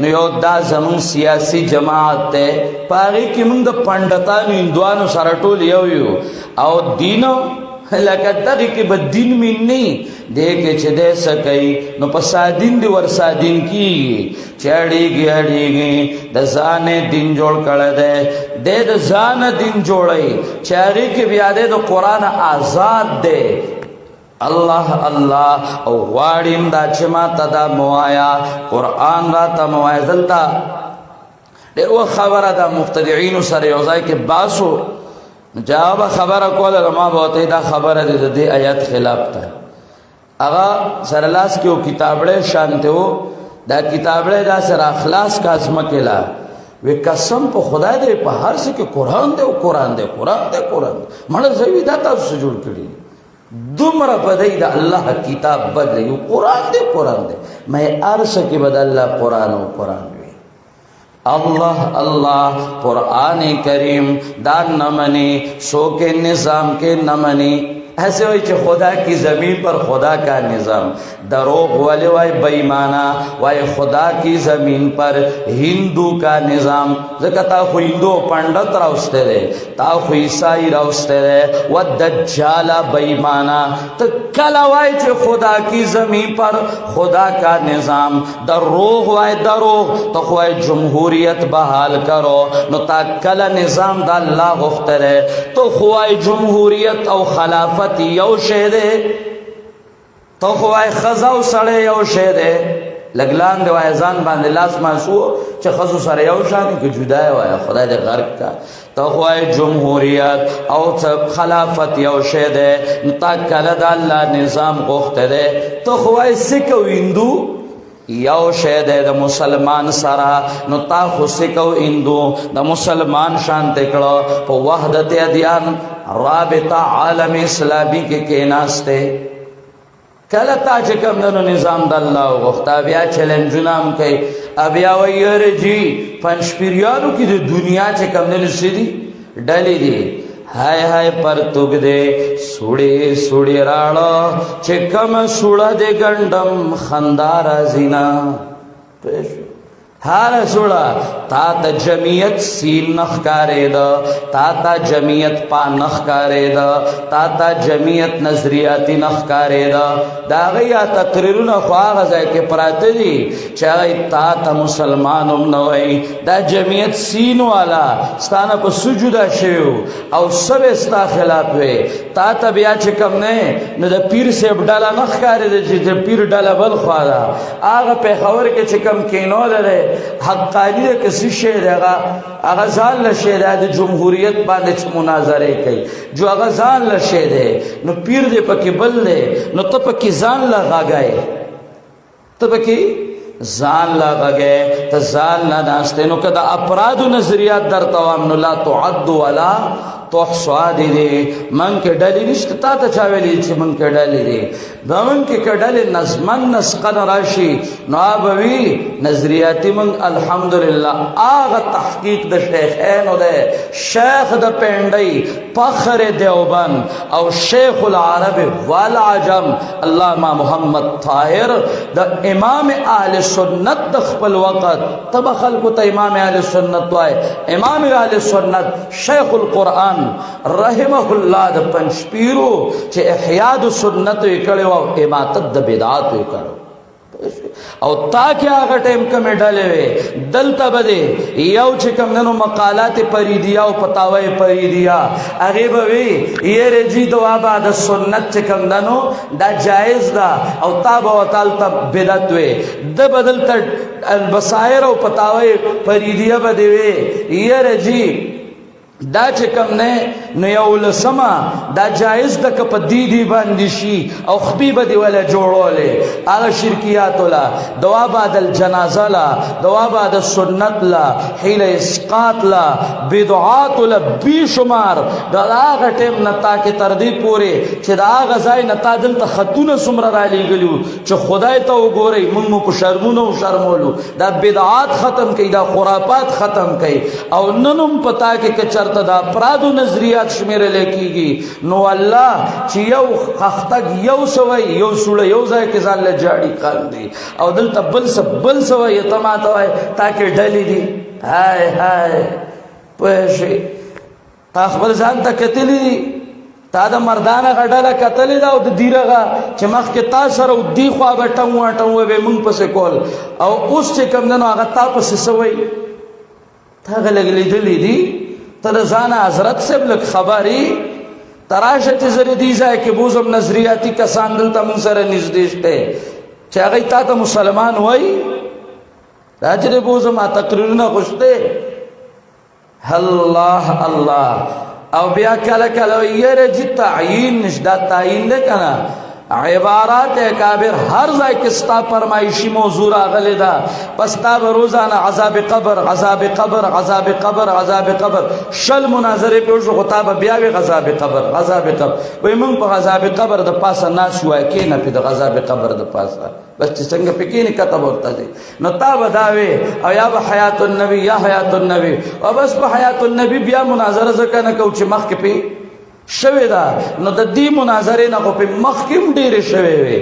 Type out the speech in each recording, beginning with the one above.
نو یو دا زمون سیاسی جماعت ته پاغي کې موږ د پندتانو هندوانو سره ټول یو یو او دینو لکه دغه کې به دین مين نه دی کې چې دې سکي نو پسادین دی ورسادین کی چړېږي اړېږي د ځان دین جوړ کړه دې د ځان دین جوړي چاري کې بیا د قران آزاد دی الله الله او واړیم دا چې ما تدا موایا قران را ته موایا دلتا ډېر خبره ده مبتدعين سره یو ځای کې باسو جواب خبره کوله ما بوته دا خبره د دې آیات خلاف ده هغه سره لاس کې او کتابړې شانته وو دا کتابړې دا سره اخلاص کا اسمه کلا وی قسم په خدای دې په هر څه کې قران دې او قران دې قران دې قران مړ زوی دا تاسو جوړ کړی دومره بدای دا الله کتاب بدلی قران دې قران دې مې ارش کې بدل الله قران او قران اللہ اللہ قرآن کریم دان نہ منی سو کے نظام کے نہ منی ایسے ہوئی کہ خدا کی زمین پر خدا کا نظام دروغ والے وائے بیمانہ وائے خدا کی زمین پر ہندو کا نظام ذکر تا خو ہندو پندت راوستے رہے تا خو عیسائی راوستے رہے و دجالہ بیمانہ تو کلا وائے کہ خدا کی زمین پر خدا کا نظام دروغ وائے دروغ تو خوائے جمہوریت بحال کرو نو تا کلا نظام دا اللہ غفتے رہے تو خوائے جمہوریت او خلافت یو شے دے تو خوای خزاو سڑے یو شے دے لگلان دے وای ځان باندې لاس ماسو چې خزو سره یو شان کې جدا وای خدای دې غرق کا تو خوای جمهوریت او خلافت یو شے دے نتا کله د الله نظام غوښته دے تو خوای سکو هندو یو شے دے د مسلمان سره نو تا خو سکو هندو د مسلمان شان تکړه په وحدت ادیان رابطہ عالم اسلامی کے کیناستے کلتا چکم دنو نظام دا اللہ غفتا بیا چلنجنام کئی ابیا ویر جی پنشپیریانو کی دو دنیا چکم دنو سیدی ڈلی دی ہائے ہائے پر تگ دے سوڑی سوڑی راڑا چکم سوڑا دے گنڈم خندارا زینا پیشو ہار سوڑا تا تا جمعیت سین نخ کارے دا تا تا جمعیت پا نخ کارے دا تا تا جمعیت نظریاتی نخ کارے دا دا غیا تقریرون خواہ غزائی کے پراتے دی چاہی تا تا مسلمانم نوائی دا جمعیت سین والا ستانا پا سجودہ شیو او سب استا خلاف ہوئے تا تا بیا چکم نے نو دا پیر سے ڈالا نخ کارے دا چی پیر ڈالا بل خواہ دا آغا پیخور کے چکم کینو لرے حقانی دے کسی شہر اغازان لشہر ہے جمہوریت باندے چھ مناظرے کئی جو اغازان لشہر ہے نو پیر دے پکی بل دے نو تو پکی زان لگا گئے تو پکی زان لگا گئے تو زان لناستے نو کدا اپراد و نظریات در توام نو لا تعد والا توحصوا دی دی من کے ڈالی نشت تا تا چاویلی چی من کے ڈالی دی دا من کے ڈالی نظمن نسقن راشی نوابوی نظریاتی من الحمدللہ آغا تحقیق دا شیخینو دے شیخ دا پینڈی پخر دیوبن او شیخ العرب والعجم علامہ محمد طاہر دا امام اہل سنت دخپل وقت تب خلقو تا امام اہل سنت وائے امام اہل سنت شیخ القرآن رحمہ اللہ دا پنشپیرو چھے احیاد سنت اکڑے و اماتت دا بدعات اکڑو او تاکہ آگا ٹیم کمی ڈالے وے دلتا بدے یو چکم ننو مقالات پریدیا و پتاوے پریدیا اغیبوی یہ رجی دوابا دا سنت چکم ننو دا جائز دا او تابا و تالتا بدت وے دا بدلتا البصائر و پتاوے پریدیا بدے وے یہ رجی دا چکم نے نیول سما دا جائز دا کپ دیدی باندشی او خبیب دی والا جوڑو لے آغا شرکیاتو لا دوا بعد الجنازہ لا دوا بعد السنت لا حیل اسقاط لا بدعاتو لا بی شمار دا آغا ٹیم نتا کے تردی پورے چھ دا آغا زائی نتا دل تا خطون سمر را لی گلیو چھ خدای تا گو رئی منمو کو شرمونو شرمولو دا بدعات ختم کئی دا خرافات ختم کئی او ننم پتا کے کچر دا پرادو نظریہ زیات شمیرل کیږي. نو الله چې یو خختګ یو سوی یو سوړه یو ځای کې ځان له جاړي خاندي او دلته بل سوی یتمات وای تاکي ډلې دي. هاي هاي پښې تا خپل ځان ته کتلی تا د مردانه غډاله کتلی دا او د دیرغه چې مخکې تا سره او دی خوا به ټنګ به مونږ پسې کول او اوس چې کم دنو هغه تا پسې سوی تا غلګ لیدلی دي ته د ځانه حضرت صاحب لږ خبرې تراشه چې زه دې ځای کې بوزم نظریاتي کسان دلته مونږ سره نږدې شته چې هغه تا ته مسلمان وایي راجره بوزم تقریرونه خوشته الله الله او بیا کله کله یره جی تعیین نشدا تعیین نه کنه عبارات اکابر هر ځای کې ستا فرمایشي موضوع راغلی ده پس تا به روزانه عذاب قبر عذاب قبر عذاب قبر عذاب قبر شل مناظره په شو خو تا به بیا وی عذاب قبر عذاب قبر وای موږ په عذاب قبر د پاسه ناس وای کې نه په عذاب قبر د پاسه بس چې څنګه پکې نه کتاب ورته دي نو تا به داوي او یا به حیات النبی یا حیات النبی او بس په حیات النبی بیا مناظره ځکه نه کو چې مخ کې پی شوی دا نو د دې مناظرې نه خو په مخکیم ډېرې شوی وي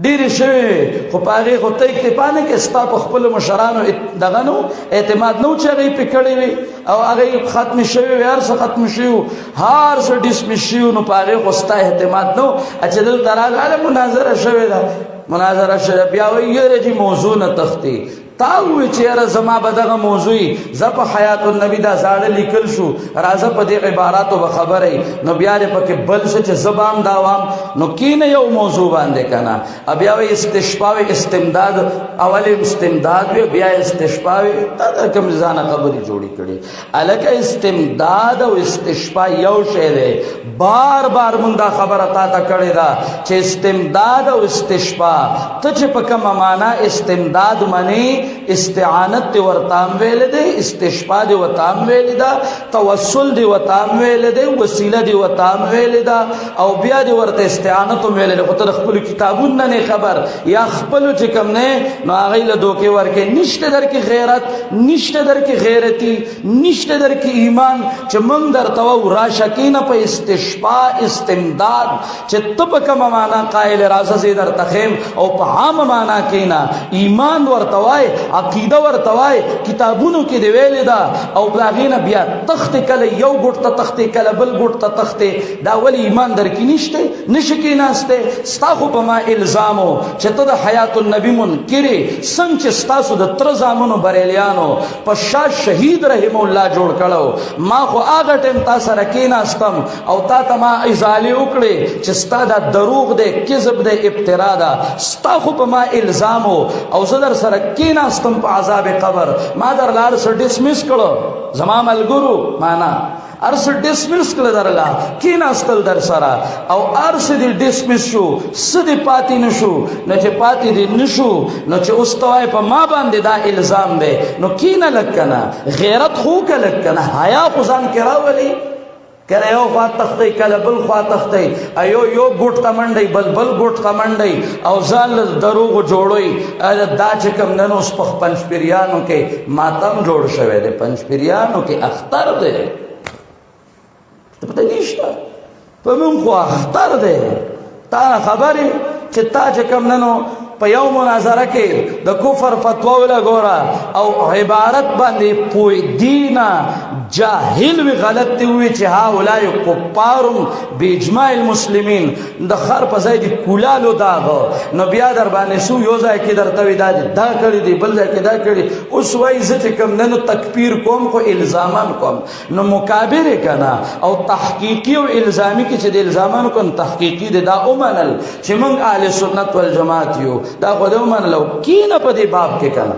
ډېرې شوی خو په هغې خو ته اکتفا نه کې ستا په خپلو مشرانو دغه نو اعتماد نه و چې هغې پې کړی وي او هغې ختم شوی وي هر څه ختم شوي وو هر څه ډسمس شوي نو په هغې خو ستا اعتماد نه و چې دلته راغله هله مناظره شوې ده مناظره شوې بیا وایي یاره جي موضوع نه تښتي تا وی چې یاره زما به دغه موضوعي زه په حیات النبي دا زاړه لیکل شو راځه په دې عباراتو به خبرې نو بیا دې پکې بل څه چې زه به هم دا وام نو کینه یو موضوع باندې که نه بیا وی استشفا وی استمداد اول استمداد وی بیا استشفا وی دا د کوم ځانه خبرې جوړې کړي هلکه استمداد او استشفا یو شی دی بار بار مونږ دا خبره تا ته کړې ده چې استمداد او استشفا ته چې په کومه معنا استمداد منې استعانت دی ورتام ویل دی استشفا دی ورتام ویل دا توسل دی ورتام ویل دی وسیله دی ورتام ویل دا او بیا دی ورته استعانت ویل دی خو ته خپل کتابونه نه خبر یا خپل چې کوم نه نو هغه له دوکې ورکه نشته در کې غیرت نشته در کې غیرتی نشته در کې ایمان چې موږ درته و راشکینه په استشفا استمداد چې ته په کومه معنا قائل راځه زه درته خیم او په عام معنا کې نه ایمان ورته وای عقیده ورته وای کتابونو کې دی ویلې ده او بلاغینه بیا تخت کله یو ګټ ته تخت کله بل ګټ ته تخت دا ولی ایمان در کې نشته نشکی ناشته ستا خو په ما الزامو چې ته د حیات النبی منکرې څنګه چې ستاسو د تر زامنو بریلیانو په شاه شهید رحم الله جوړ کړو ما خو هغه ټیم تا سره کېناستم او تا ته ما ازالې وکړې چې ستا دا دروغ دی کذب دی ابترا ده ستا خو په ما الزامو او زه در سره کېناستم په عذاب قبر ما در لار سره ډسمس کړو زما ملګرو معنا ارس ډسمس کړه درلا کېناستل در سره او ارس دې ډسمس شو سدي پاتې نشو نه چې پاتې دې نشو نو چې اوستوای په ما باندې دا الزام دی نو کینه لکنه غیرت خو کلکنه حیا خو ځان کې راولي کله یو خوا تختی کله بل خوا تختی ایو یو ګوټ ته منډی بل ګوټ ته منډی او ځان له دروغو جوړوي دا چې کوم نن اوس په پنځپیریانو کې ماتم جوړ شوی دی پنځپیریانو کې اختر دی پته نشته په موږ خو اختر دی تا خبرې چې تا چې کوم ننو په یو مناظره کې د کفر فتوا ولګوره او عبارت باندې پوی دینا جاهل وی غلط دی وی چې هؤلاء کفار باجماع المسلمین د خر په ځای دی کولالو داغو نو بیا در باندې سو یو ځای کې درته وی دا کړی دی بل ځای کې دا کړی اوس وای زه چې کوم نن تکفیر کوم خو الزامان کوم نو مکابره کنا او تحقیقی او الزامی کې چې د الزامان کوم تحقیقی دی دا اومنل چې موږ اهل سنت والجماعت یو دا خو دې ومنلو کینه په دې باب کې کنا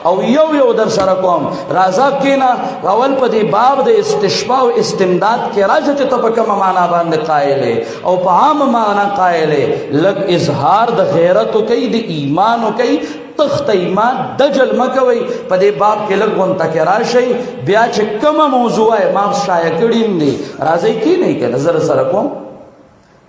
او یو در سره کوم راځه کینا اول په دې باب د استشفاء او استمداد کې راځه چې ته په کومه معنا باندې قائل او په عام معنا قائل لګ اظهار د غیرت کوي د ایمان کوي تخت ایمان دجل مکوي په دې باب کې لګ غونته کې راشي بیا چې کومه موضوع ما شایع کړیم دي راځي کې نه کې نظر سره کوم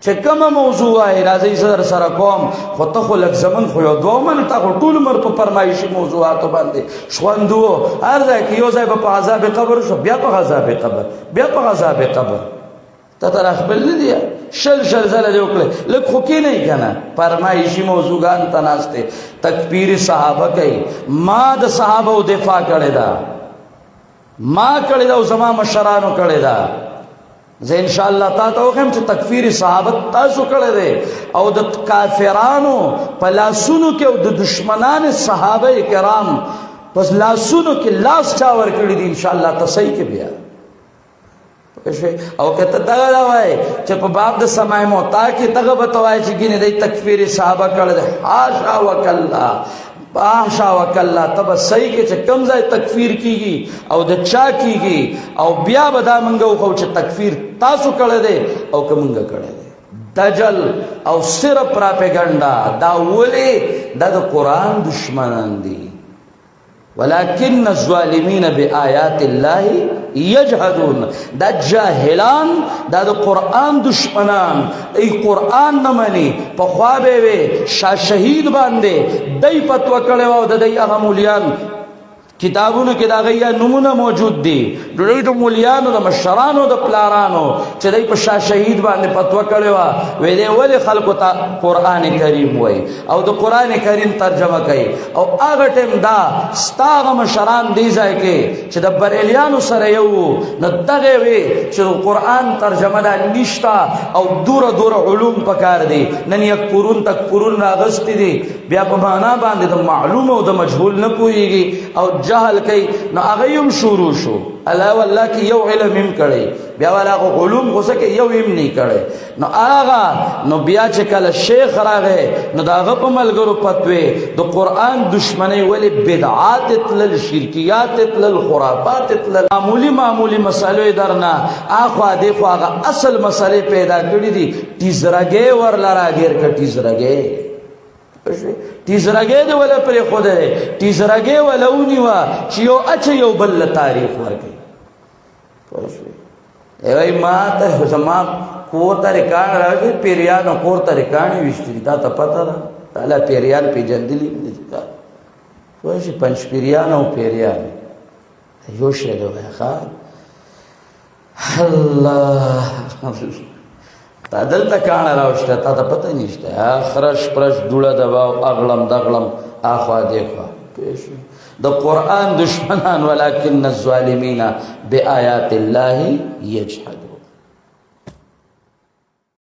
چې کومه موضوع وای راځي سره کوم خو ته خو لږ زمون خو یو دوه منټه خو ټول عمر په فرمایشي موضوعاتو باندې شخوندو هر ځای کې یو ځای په عذاب قبر شو بیا په عذاب قبر بیا په عذاب قبر ته تر خپل نه دی شل زله دی وکړه لږ خو کې نه کنه فرمایشي موضوعان ته ناشته تکبیر صحابه کوي ما د صحابه دفاع کړی دا ما کړی دا او زما مشرانو کړی دا زه ان شاء الله تاسو هم چې تکفیر صحابه تاسو کړی دی او د کافرانو په لاسونو کې او د دشمنان صحابه کرام پس لاسونو کې لاس چا ور کړی دی ان شاء الله تاسو کې بیا او کته دغه وای چې په باب د سماع موتا کې دغه بتوای چې ګینه د تکفیر صحابه کړل حاشا وکلا حاشا وکلا تب صحیح کې چې کم ځای تکفیر کیږي او د چا کیږي او بیا به دا منګو خو چې تکفیر تاسو کړل دي او کومنګ کړل دي دجل او صرف پراپګاندا دا ولې د قرآن دشمنان دي ولكن الظالمين بآيات الله يجحدون دا جاهلان دا قرآن دشمنان ای قرآن نمانی پا خوابه وی شاه شهید بانده دی پتوه کڑه و دا دی اغا مولیان کتابونو کې دا غیا نمونه موجود دي دوی د مولیانو د مشرانو د پلارانو چې دای په شاه شهید باندې فتوا کړی و وې دی ولې خلکو ته قران کریم وای او د قران کریم ترجمه کوي او هغه ټیم دا ستاغه مشران دی ځای کې چې د بریلیانو سره یو نو دغه وی چې قران ترجمه دا نشتا او دور علوم پکار دي نن یک قرون تک قرون راغستې دي بیا په معنا باندې د معلوم او د مجهول نه پويږي او جهل کوي نو هغه یم شروع شو الله والله کې یو علم هم کړي بیا ولا علوم غوسه کې یو هم نه کړي نو هغه نو بیا چې کله شیخ راغی نو داغه په ملګرو پتوي د قران دشمنی ولې بدعات تل شرکیات تل خرافات تل معمولی مسالې درنه اخوا دغه هغه اصل مسالې پیدا کړې دي تیزرګي ورلاره غیر ک تیزرګي تیزرګي دی ولا پر خوده تیزرګي ولونی وا چې یو اچ یو بل تاریخ ورګي ای ما ته زما کور ته ریکارډ راځي پیریانو کور ته ریکارډ وشتي دا ته پته ده تعالی پیریان پی جندلی دي خوشي پنځ پیریانو پیریان یو شه ده ښا الله دلته کانه راوشته تا ته پته نشته خرش پرش دوړه دباو اغلم دغلم اخوا دیخوا د قرآن دشمنان ولكن الظالمین بآیات الله یجحدون